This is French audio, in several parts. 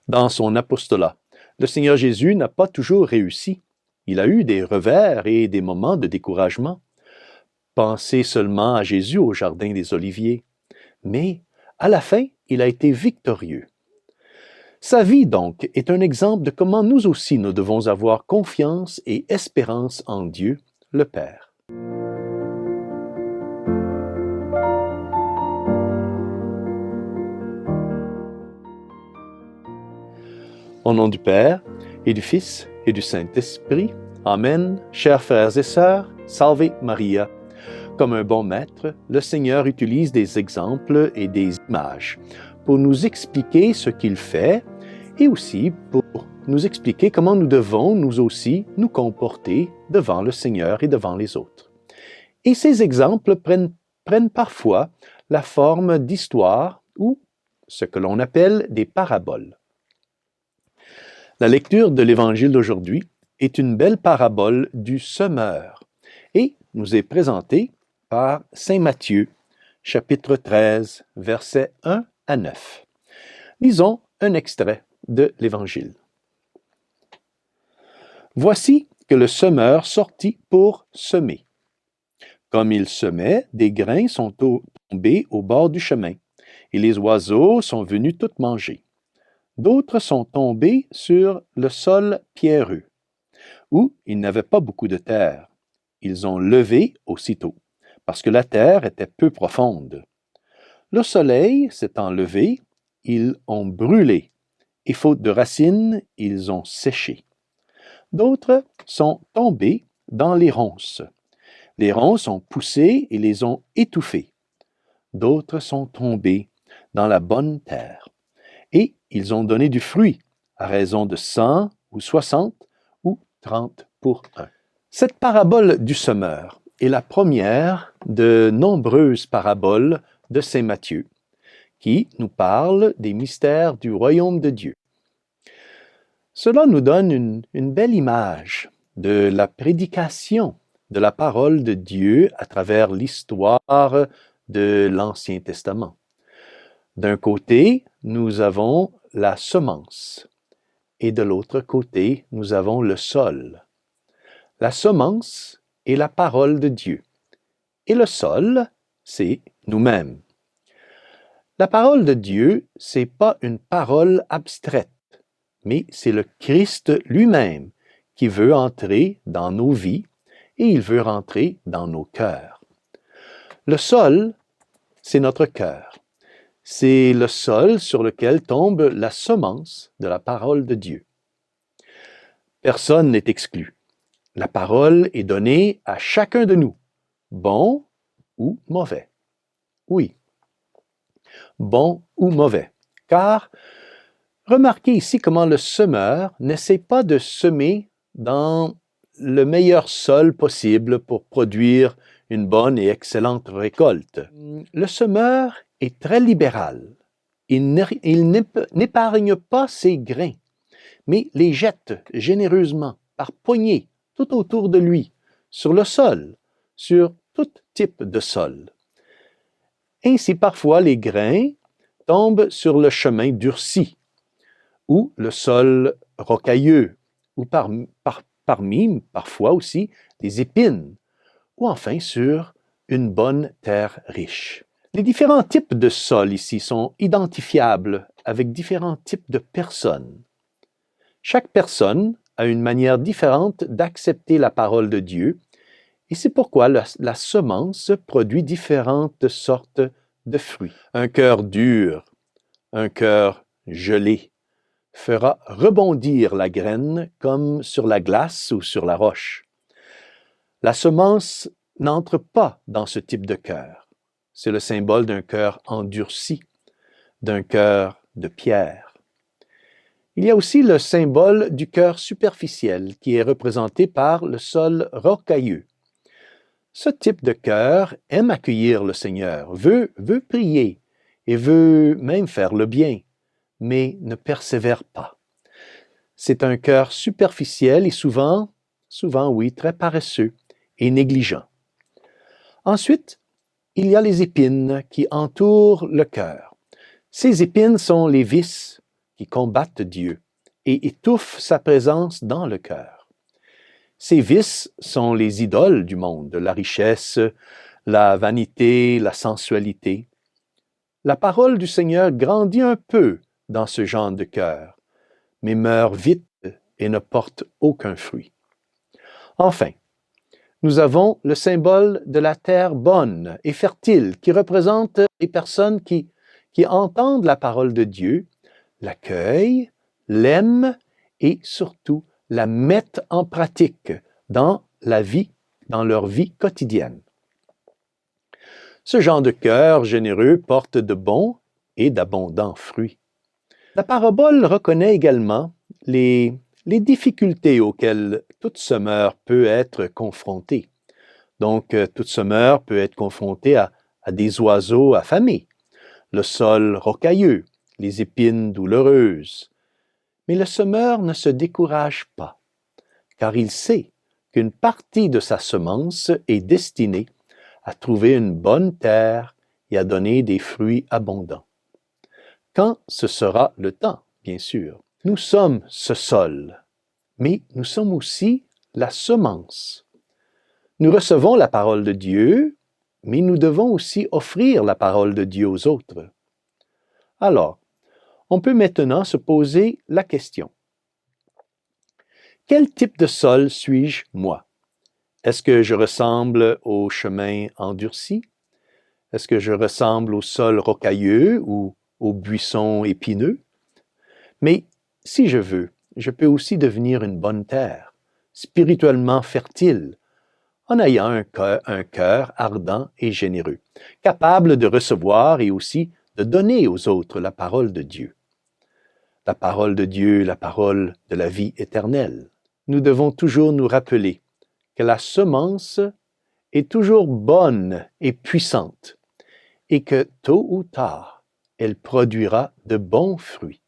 dans son apostolat. Le Seigneur Jésus n'a pas toujours réussi. Il a eu des revers et des moments de découragement. Pensez seulement à Jésus au Jardin des Oliviers. Mais, à la fin, il a été victorieux. Sa vie, donc, est un exemple de comment nous aussi nous devons avoir confiance et espérance en Dieu, le Père. Au nom du Père, et du Fils, et du Saint-Esprit. Amen. Chers frères et sœurs, Salve Maria. Comme un bon maître, le Seigneur utilise des exemples et des images pour nous expliquer ce qu'il fait et aussi pour nous expliquer comment nous devons, nous aussi, nous comporter devant le Seigneur et devant les autres. Et ces exemples prennent parfois la forme d'histoires ou ce que l'on appelle des paraboles. La lecture de l'Évangile d'aujourd'hui est une belle parabole du semeur et nous est présentée par Saint Matthieu, chapitre 13, versets 1 à 9. Lisons un extrait de l'Évangile. Voici que le semeur sortit pour semer. Comme il semait, des grains sont tombés au bord du chemin, et les oiseaux sont venus tout manger. D'autres sont tombés sur le sol pierreux, où il n'avait pas beaucoup de terre. Ils ont levé aussitôt, parce que la terre était peu profonde. Le soleil s'étant levé, ils ont brûlé, et faute de racines, ils ont séché. D'autres sont tombés dans les ronces. Les ronces ont poussé et les ont étouffés. D'autres sont tombés dans la bonne terre, et ils ont donné du fruit, à raison de 100 ou 60 ou 30 pour un. Cette parabole du semeur est la première de nombreuses paraboles de Saint Matthieu, qui nous parle des mystères du royaume de Dieu. Cela nous donne une belle image de la prédication de la parole de Dieu à travers l'histoire de l'Ancien Testament. D'un côté, nous avons la semence et de l'autre côté, nous avons le sol. La semence est la parole de Dieu et le sol, c'est nous-mêmes. La parole de Dieu, c'est pas une parole abstraite, mais c'est le Christ lui-même qui veut entrer dans nos vies et il veut rentrer dans nos cœurs. Le sol, c'est notre cœur. C'est le sol sur lequel tombe la semence de la parole de Dieu. Personne n'est exclu. La parole est donnée à chacun de nous, bon ou mauvais. Oui, bon ou mauvais. Car remarquez ici comment le semeur n'essaie pas de semer dans le meilleur sol possible pour produire une bonne et excellente récolte. Le semeur est très libéral. Il n'épargne pas ses grains, mais les jette généreusement, par poignées, tout autour de lui, sur le sol, sur tout type de sol. Ainsi, parfois, les grains tombent sur le chemin durci, ou le sol rocailleux, ou parmi, parfois aussi, des épines, ou enfin sur une bonne terre riche. Les différents types de sol ici sont identifiables avec différents types de personnes. Chaque personne a une manière différente d'accepter la parole de Dieu, et c'est pourquoi la semence produit différentes sortes de fruits. Un cœur dur, un cœur gelé, fera rebondir la graine comme sur la glace ou sur la roche. La semence n'entre pas dans ce type de cœur. C'est le symbole d'un cœur endurci, d'un cœur de pierre. Il y a aussi le symbole du cœur superficiel qui est représenté par le sol rocailleux. Ce type de cœur aime accueillir le Seigneur, veut prier et veut même faire le bien, mais ne persévère pas. C'est un cœur superficiel et souvent, oui, très paresseux et négligent. Ensuite, il y a les épines qui entourent le cœur. Ces épines sont les vices qui combattent Dieu et étouffent sa présence dans le cœur. Ces vices sont les idoles du monde, la richesse, la vanité, la sensualité. La parole du Seigneur grandit un peu dans ce genre de cœur, mais meurt vite et ne porte aucun fruit. Enfin, nous avons le symbole de la terre bonne et fertile qui représente les personnes qui entendent la parole de Dieu, l'accueillent, l'aiment et surtout la mettent en pratique dans leur vie quotidienne. Ce genre de cœur généreux porte de bons et d'abondants fruits. La parabole reconnaît également les difficultés auxquelles toute semeur peut être confrontée. Donc, toute semeur peut être confrontée à des oiseaux affamés, le sol rocailleux, les épines douloureuses. Mais le semeur ne se décourage pas, car il sait qu'une partie de sa semence est destinée à trouver une bonne terre et à donner des fruits abondants. Quand ce sera le temps, bien sûr. Nous sommes ce sol, mais nous sommes aussi la semence. Nous recevons la parole de Dieu, mais nous devons aussi offrir la parole de Dieu aux autres. Alors, on peut maintenant se poser la question. Quel type de sol suis-je, moi? Est-ce que je ressemble au chemin endurci? Est-ce que je ressemble au sol rocailleux ou aux buissons épineux? Mais si je veux, je peux aussi devenir une bonne terre, spirituellement fertile, en ayant un cœur ardent et généreux, capable de recevoir et aussi de donner aux autres la parole de Dieu. La parole de Dieu, la parole de la vie éternelle. Nous devons toujours nous rappeler que la semence est toujours bonne et puissante et que tôt ou tard, elle produira de bons fruits.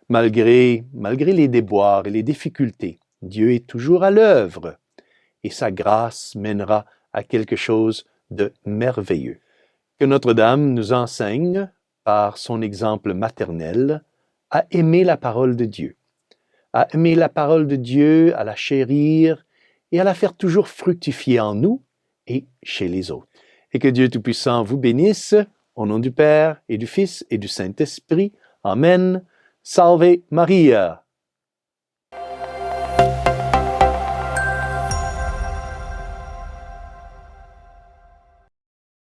Malgré les déboires et les difficultés, Dieu est toujours à l'œuvre et sa grâce mènera à quelque chose de merveilleux. Que Notre-Dame nous enseigne, par son exemple maternel, à aimer la parole de Dieu, à aimer la parole de Dieu, à la chérir et à la faire toujours fructifier en nous et chez les autres. Et que Dieu Tout-Puissant vous bénisse, au nom du Père et du Fils et du Saint-Esprit. Amen. Salve Maria!